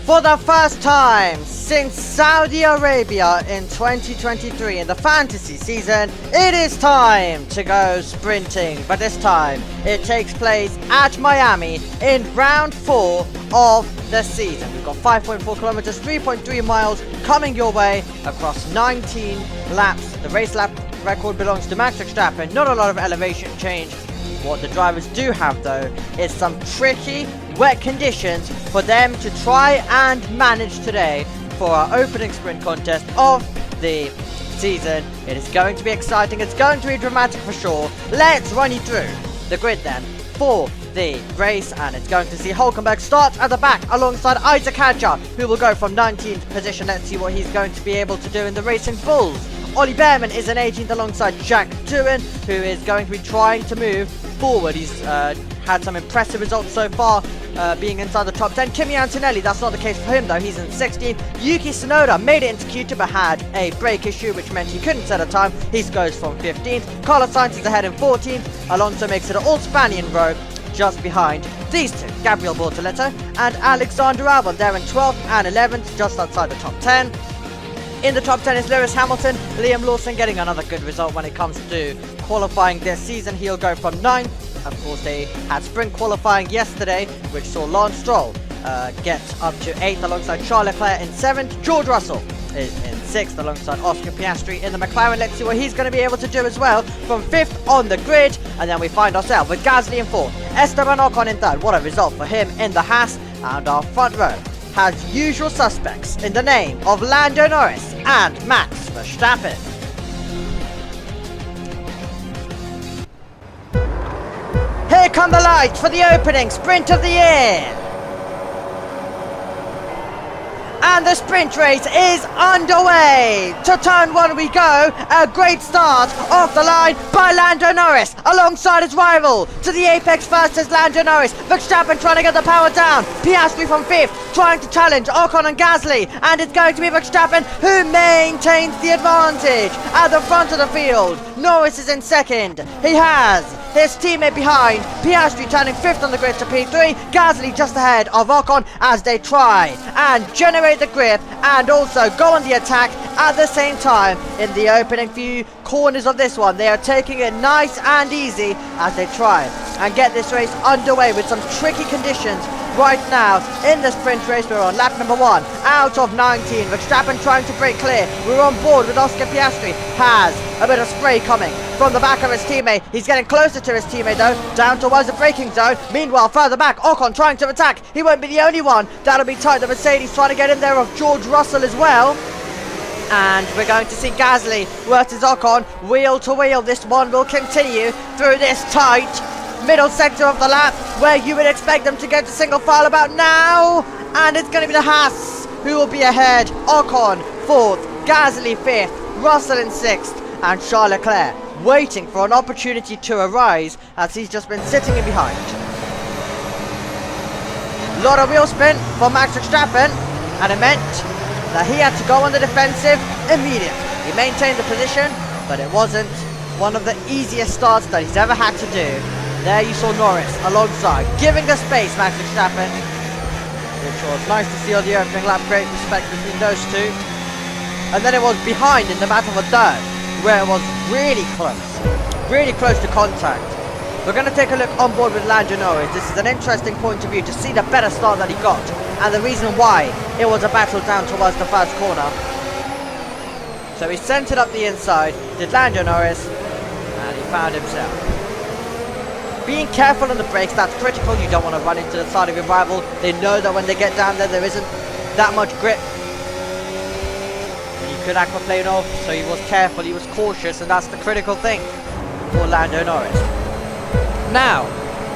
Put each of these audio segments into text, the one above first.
For the first time since Saudi Arabia in 2023 in the fantasy season, it is time to go sprinting. But this time, it takes place at Miami in round 4 of the season. We've got 5.4 kilometers, 3.3 miles coming your way across 19 laps. The race lap record belongs to MAGIX Vegas, not a lot of elevation change. What the drivers do have though is some tricky wet conditions for them to try and manage today for our opening sprint contest of the season. It is going to be exciting, it's going to be dramatic for sure. Let's run you through the grid then for the race, and it's going to see Hulkenberg start at the back alongside Isaac Hadjar, who will go from 19th position. Let's see what he's going to be able to do in the Racing Bulls. Ollie Behrman is in 18th alongside Jack Doohan, who is going to be trying to move forward. He's had some impressive results so far, being inside the top 10. Kimi Antonelli, that's not the case for him though, he's in 16th. Yuki Tsunoda made it into Q2 but had a brake issue which meant he couldn't set a time. He goes from 15th. Carlos Sainz is ahead in 14th. Alonso makes it an all-Spanian row just behind these two, Gabriel Bortoletto and Alexander Albon. They're in 12th and 11th, just outside the top 10. In the top 10 is Lewis Hamilton. Liam Lawson getting another good result when it comes to qualifying this season. He'll go from 9th. Of course, they had sprint qualifying yesterday, which saw Lance Stroll get up to 8th alongside Charles Leclerc in 7th. George Russell is in 6th alongside Oscar Piastri in the McLaren. Let's see what he's going to be able to do as well from 5th on the grid. And then we find ourselves with Gasly in 4th, Esteban Ocon in 3rd. What a result for him in the Haas. And our front row has usual suspects in the name of Lando Norris and Max Verstappen. Here come the lights for the opening sprint of the year. And the sprint race is underway. To turn 1 we go. A great start off the line by Lando Norris alongside his rival. To the apex first is Lando Norris. Verstappen trying to get the power down. Piastri from 5th trying to challenge Ocon and Gasly. And it's going to be Verstappen who maintains the advantage at the front of the field. Norris is in 2nd. He has his teammate behind. Piastri turning 5th on the grid to P3. Gasly just ahead of Ocon as they try and generate the grip and also go on the attack at the same time. In the opening few corners of this one, they are taking it nice and easy as they try and get this race underway with some tricky conditions. Right now in the sprint race, we're on lap number 1 out of 19. Verstappen trying to break clear. We're on board with Oscar Piastri. Has a bit of spray coming from the back of his teammate. He's getting closer to his teammate though, down towards the braking zone. Meanwhile, further back, Ocon trying to attack. He won't be the only one. That'll be tight. The Mercedes trying to get in there of George Russell as well. And we're going to see Gasly versus Ocon wheel to wheel. This one will continue through this tight middle sector of the lap where you would expect them to get to single file about now. And it's going to be the Haas who will be ahead. Ocon 4th, Gasly 5th, Russell in 6th, and Charles Leclerc waiting for an opportunity to arise as he's just been sitting in behind. Lot of wheel spin for Max Verstappen, and it meant that he had to go on the defensive immediately. He maintained the position, but it wasn't one of the easiest starts that he's ever had to do. There you saw Norris alongside, giving the space Max Verstappen, which was nice to see on the opening lap. Great respect between those two. And then it was behind in the battle for 3rd, where it was really close to contact. We're going to take a look on board with Lando Norris. This is an interesting point of view to see the better start that he got and the reason why it was a battle down towards the first corner. So he sent it up the inside, did Lando Norris, and he found himself. Being careful on the brakes, that's critical. You don't want to run into the side of your rival. They know that when they get down there, there isn't that much grip. And you could aquaplane off, so he was careful, he was cautious, and that's the critical thing for Lando Norris. Now,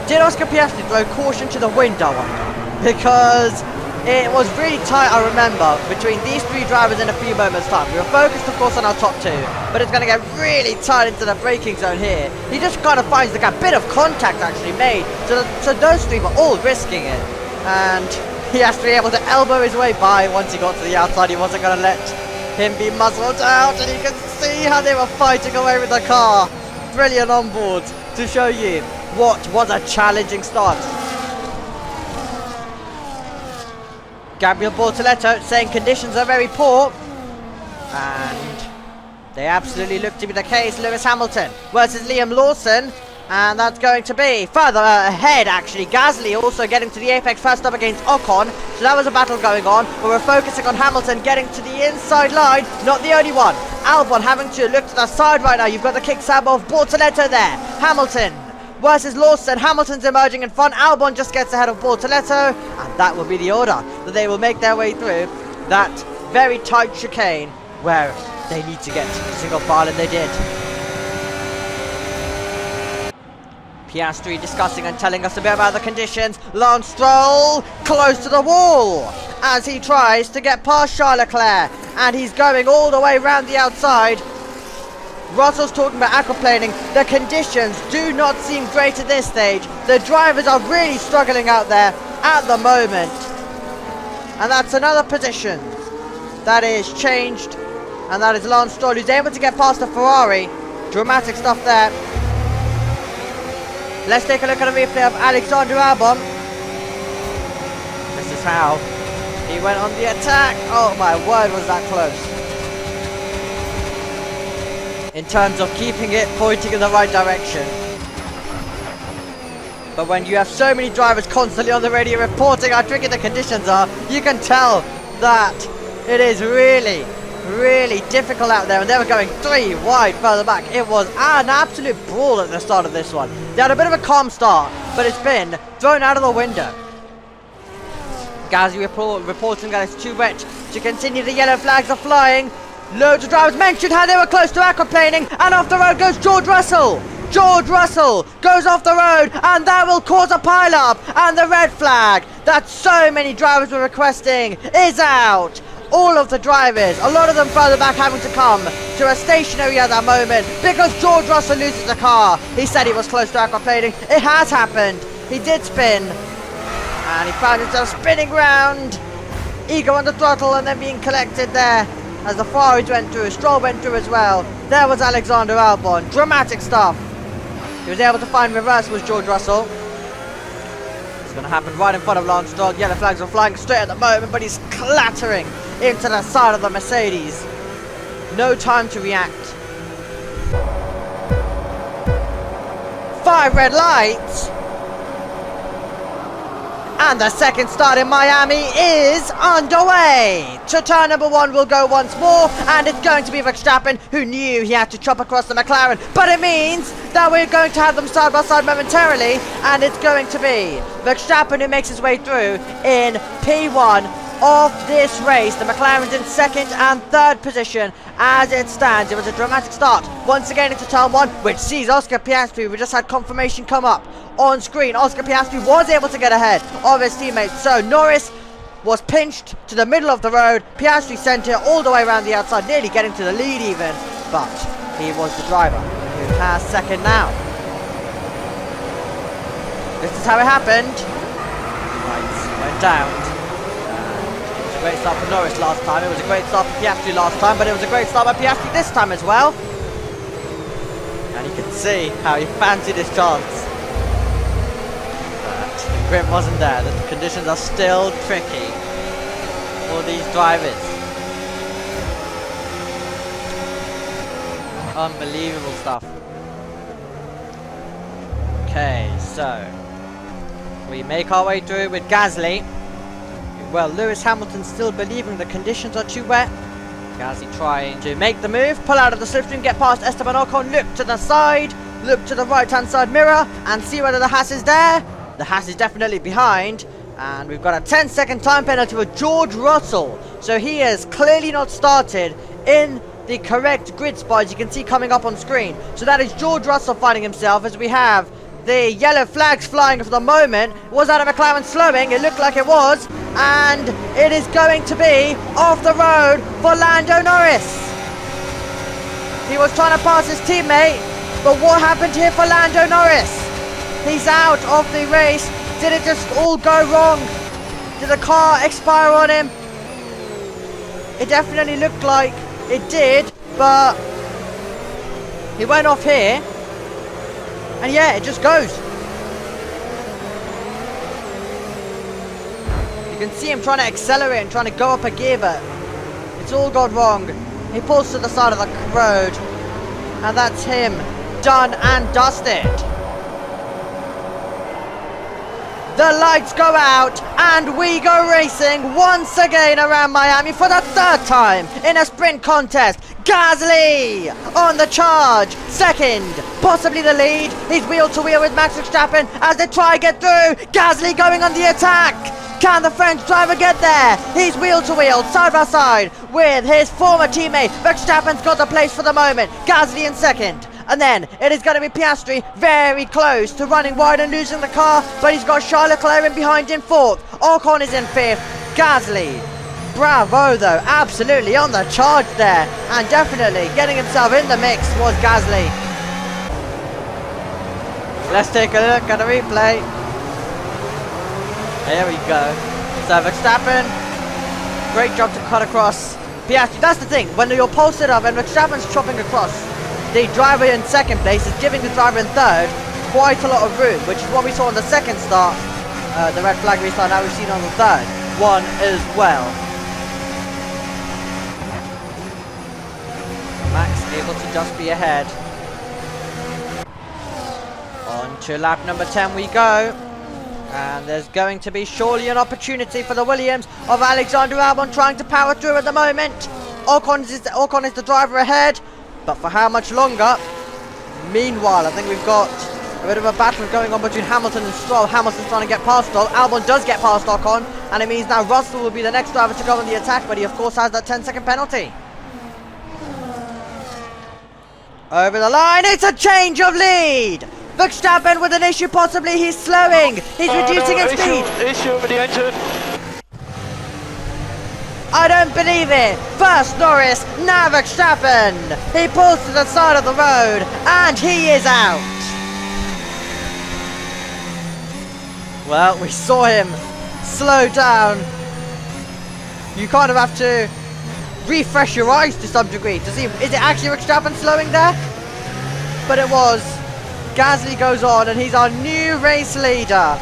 did Oscar Piastri throw caution to the wind, I wonder? Because it was really tight, I remember, between these 3 drivers in a few moments' time. We were focused, of course, on our top 2, but it's going to get really tight into the braking zone here. He just kind of finds the gap. Bit of contact actually made, so those 3 were all risking it. And he has to be able to elbow his way by once he got to the outside. He wasn't going to let him be muzzled out, and you can see how they were fighting away with the car. Brilliant on board to show you what was a challenging start. Gabriel Bortoletto saying conditions are very poor. And they absolutely look to be the case. Lewis Hamilton versus Liam Lawson. And that's going to be further ahead, actually. Gasly also getting to the apex first up against Ocon. So that was a battle going on. But we're focusing on Hamilton getting to the inside line. Not the only one. Albon having to look to the side right now. You've got the kick stab of Bortoletto there. Hamilton versus Lawson. Hamilton's emerging in front. Albon just gets ahead of Bortoletto. And that will be the order that they will make their way through that very tight chicane where they need to get to single file, and they did. Piastri discussing and telling us a bit about the conditions. Lance Stroll close to the wall as he tries to get past Charles Leclerc, and he's going all the way around the outside. Russell's talking about aquaplaning. The conditions do not seem great at this stage. The drivers are really struggling out there at the moment, and that's another position that is changed, and that is Lance Stroll, who's able to get past the Ferrari. Dramatic stuff there. Let's take a look at a replay of Alexander Albon. This is how he went on the attack. Oh my word, was that close. In terms of keeping it pointing in the right direction. But when you have so many drivers constantly on the radio reporting how tricky the conditions are, you can tell that it is really difficult out there, and they were going 3 wide further back. It was an absolute brawl at the start of this one. They had a bit of a calm start, but it's been thrown out of the window. Gasly reporting that it's too wet to continue. The yellow flags are flying. Loads of drivers mentioned how they were close to aquaplaning, and off the road goes George Russell. George Russell goes off the road, and that will cause a pile-up, and the red flag that so many drivers were requesting is out. All of the drivers, a lot of them further back, having to come to a stationary at that moment because George Russell loses the car. He said he was close to aquaplaning. It has happened. He did spin, and he found himself spinning round, ego on the throttle, and then being collected there as the Ferraris went through. Stroll went through as well. There was Alexander Albon. Dramatic stuff. He was able to find reverse, was George Russell. It's going to happen right in front of Lance Stroll. Yellow flags are flying straight at the moment, but he's clattering into the side of the Mercedes. No time to react. 5 red lights. And the second start in Miami is underway. To turn number 1 will go once more, and it's going to be Verstappen, who knew he had to chop across the McLaren. But it means that we're going to have them side by side momentarily, and it's going to be Verstappen who makes his way through in P1 of this race. The McLaren's in 2nd and 3rd position as it stands. It was a dramatic start once again into turn 1, which sees Oscar Piastri. We just had confirmation come up on screen. Oscar Piastri was able to get ahead of his teammates, so Norris was pinched to the middle of the road. Piastri sent it all the way around the outside, nearly getting to the lead even, but he was the driver who has 2nd now. This is how it happened. Lights went down. Great start for Norris last time. It was a great start for Piastri last time, but it was a great start by Piastri this time as well. And you can see how he fancied his chance. But the grip wasn't there. The conditions are still tricky for these drivers. Unbelievable stuff. Okay, so we make our way through with Gasly. Well, Lewis Hamilton still believing the conditions are too wet. Gasly trying to make the move, pull out of the slipstream, get past Esteban Ocon, look to the side, look to the right-hand side mirror, and see whether the Haas is there. The Haas is definitely behind, and we've got a 10-second time penalty for George Russell. So he has clearly not started in the correct grid spot, as you can see coming up on screen. So that is George Russell finding himself, as we have the yellow flags flying for the moment. Was that a McLaren slowing? It looked like it was. And it is going to be off the road for Lando Norris. He was trying to pass his teammate, but what happened here for Lando Norris? He's out of the race. Did it just all go wrong? Did the car expire on him? It definitely looked like it did, but he went off here. And yeah, it just goes. He can see him trying to accelerate and trying to go up a gear, but it's all gone wrong. He pulls to the side of the road, and that's him, done and dusted. The lights go out, and we go racing once again around Miami for the third time in a sprint contest. Gasly on the charge, second, possibly the lead. He's wheel to wheel with Max Verstappen as they try to get through. Gasly going on the attack. Can the French driver get there? He's wheel to wheel, side by side with his former teammate. Verstappen's got the place for the moment. Gasly in second. And then it is going to be Piastri very close to running wide and losing the car, but he's got Charles Leclerc in behind in fourth. Ocon is in fifth. Gasly, bravo though, absolutely on the charge there, and definitely getting himself in the mix was Gasly. Let's take a look at the replay. There we go. So Verstappen, great job to cut across Piastri. That's the thing, when you're posted up and Verstappen's chopping across, the driver in second place is giving the driver in third quite a lot of room, which is what we saw on the second start, the red flag restart. Now we've seen on the third one as well. Max able to just be ahead. On to lap number 10 we go, and there's going to be surely an opportunity for the Williams of Alexander Albon trying to power through at the moment. Ocon is the driver ahead, but for how much longer? Meanwhile, I think we've got a bit of a battle going on between Hamilton and Stroll. Hamilton's trying to get past Stroll. Albon does get past Ocon, and it means now Russell will be the next driver to go on the attack, but he of course has that 10-second penalty. Over the line, it's a change of lead! Verstappen with an issue, possibly he's slowing, he's reducing his speed. Issue with the engine. I don't believe it. First Norris, now Verstappen. He pulls to the side of the road, and he is out. Well, we saw him slow down. You kind of have to refresh your eyes to some degree to see, is it actually Verstappen slowing there? But it was. Gasly goes on, and he's our new race leader.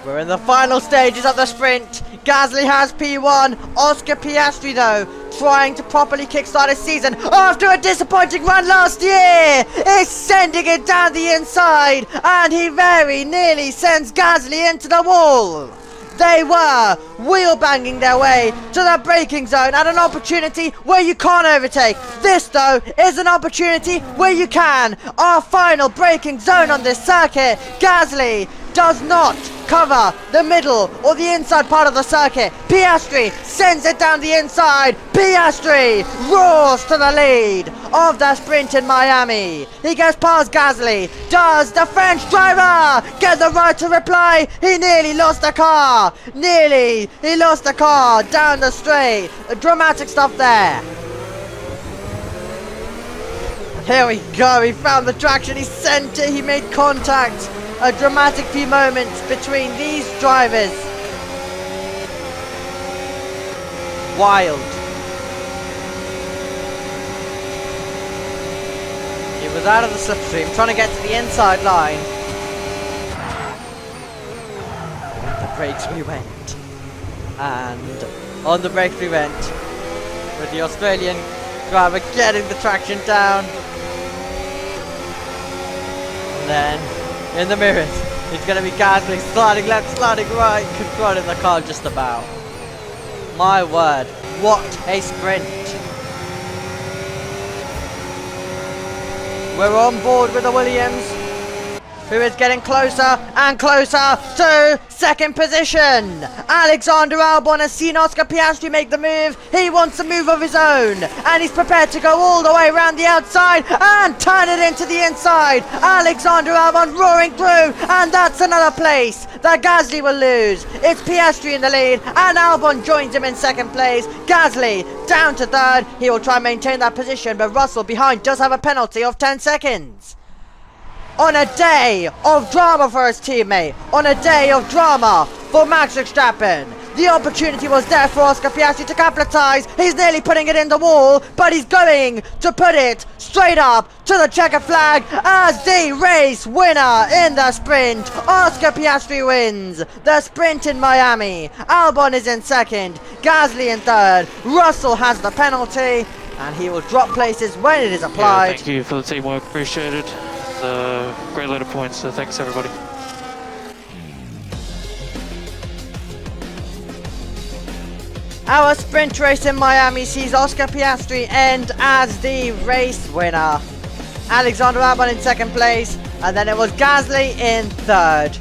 We're in the final stages of the sprint. Gasly has P1. Oscar Piastri, though, trying to properly kickstart his season after a disappointing run last year, is sending it down the inside, and he very nearly sends Gasly into the wall. They were wheel banging their way to the braking zone at an opportunity where you can't overtake. This, though, is an opportunity where you can. Our final braking zone on this circuit. Gasly does not cover the middle or the inside part of the circuit. Piastri sends it down the inside. Piastri roars to the lead of the sprint in Miami. He goes past Gasly. Does the French driver get the right to reply? He nearly lost the car. He lost the car down the straight. Dramatic stuff there. Here we go. He found the traction. He sent it. He made contact. A dramatic few moments between these drivers. Wild. He was out of the slipstream, trying to get to the inside line. The brakes we went. And on the brakes we went. With the Australian driver getting the traction down. And then in the mirrors, it's going to be Gasly sliding left, sliding right, controlling the car just about. My word, what a sprint. We're on board with the Williams, who is getting closer and closer to second position. Alexander Albon has seen Oscar Piastri make the move. He wants a move of his own, and he's prepared to go all the way around the outside and turn it into the inside. Alexander Albon roaring through, and that's another place that Gasly will lose. It's Piastri in the lead, and Albon joins him in second place. Gasly down to third. He will try and maintain that position, but Russell behind does have a penalty of 10 seconds. on a day of drama for his teammate, on a day of drama for Max Verstappen. The opportunity was there for Oscar Piastri to capitalize. He's nearly putting it in the wall, but he's going to put it straight up to the checkered flag as the race winner in the sprint. Oscar Piastri wins the sprint in Miami. Albon is in second, Gasly in third. Russell has the penalty, and he will drop places when it is applied. Yeah, thank you for the teamwork, appreciate it. It's a great load of points, so thanks everybody. Our sprint race in Miami sees Oscar Piastri end as the race winner. Alexander Albon in second place, and then it was Gasly in third.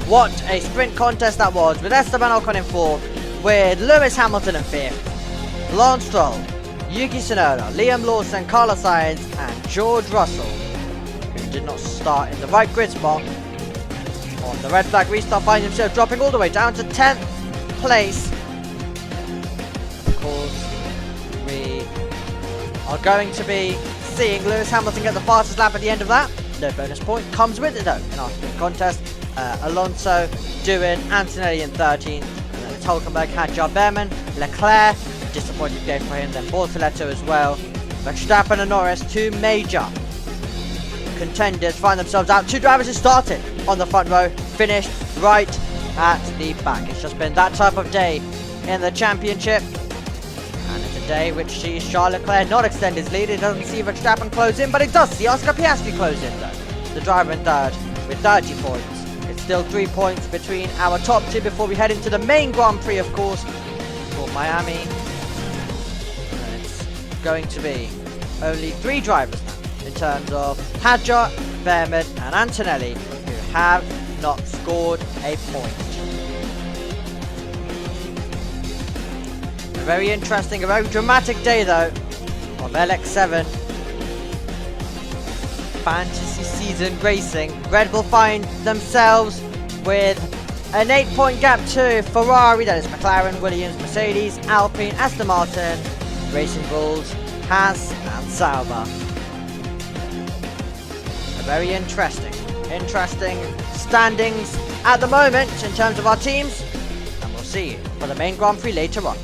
What a sprint contest that was, with Esteban Ocon in fourth, with Lewis Hamilton in fifth, Lance Stroll, Yuki Tsunoda, Liam Lawson, Carlos Sainz, and George Russell, who did not start in the right grid spot. On the red flag restart, finds himself dropping all the way down to 10th place. Of course, we are going to be seeing Lewis Hamilton get the fastest lap at the end of that. No bonus point comes with it though in our sprint contest. Alonso, Steward, Antonelli in 13th, and then it's Hulkenberg, Hadjar, Behrman, Leclerc, disappointing day for him, then Bortoletto as well. Verstappen and Norris, two major contenders, find themselves out. Two drivers who started on the front row, finished right at the back. It's just been that type of day in the championship, and it's a day which sees Charles Leclerc not extend his lead. It doesn't see Verstappen close in, but it does see Oscar Piastri close in though, the driver in third with 30 points. It's still 3 points between our top two before we head into the main Grand Prix, of course, for Miami. And it's going to be only 3 drivers now in terms of Hadjar, Behrman and Antonelli, who have not scored a point. A very interesting, a very dramatic day though of LX7 Fantasy Season Racing. Red Bull find themselves with an 8-point gap to Ferrari, that is McLaren, Williams, Mercedes, Alpine, Aston Martin, Racing Bulls, Haas and Sauber. A very interesting standings at the moment in terms of our teams, and we'll see you for the main Grand Prix later on.